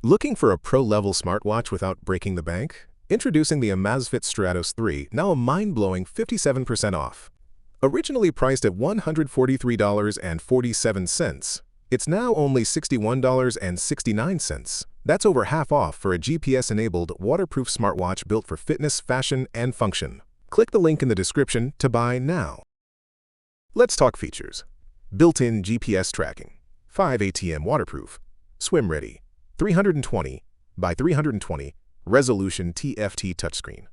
Looking for a pro-level smartwatch without breaking the bank? Introducing the Amazfit Stratos 3, now a mind-blowing 57% off. Originally priced at $143.47, it's now only $61.69. That's over half off for a GPS-enabled, waterproof smartwatch built for fitness, fashion, and function. Click the link in the description to buy now. Let's talk features. Built-in GPS tracking, 5 ATM waterproof, swim-ready, 320 by 320 resolution TFT touchscreen,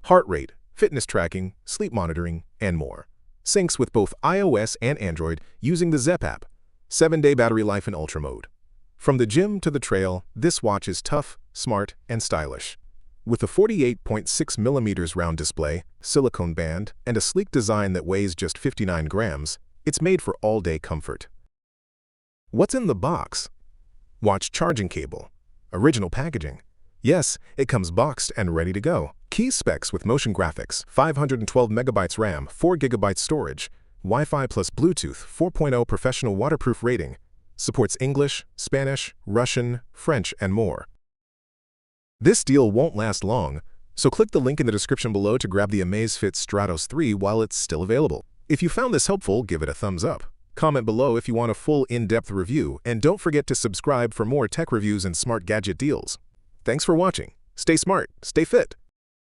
heart rate, fitness tracking, sleep monitoring, and more. Syncs with both iOS and Android using the Zepp App. 7-day battery life in ultra mode. From the gym to the trail, this watch is tough, smart, and stylish. With a 48.6mm round display, silicone band, and a sleek design that weighs just 59 grams, it's made for all-day comfort. What's in the box? Watch charging cable. Original packaging. Yes, it comes boxed and ready to go. Key specs with motion graphics, 512 megabytes RAM, 4 gigabytes storage, Wi-Fi plus Bluetooth 4.0 professional waterproof rating. Supports English, Spanish, Russian, French, and more. This deal won't last long, so click the link in the description below to grab the Amazfit Stratos 3 while it's still available. If you found this helpful, give it a thumbs up. Comment below if you want a full in-depth review, and don't forget to subscribe for more tech reviews and smart gadget deals. Thanks for watching. Stay smart, stay fit.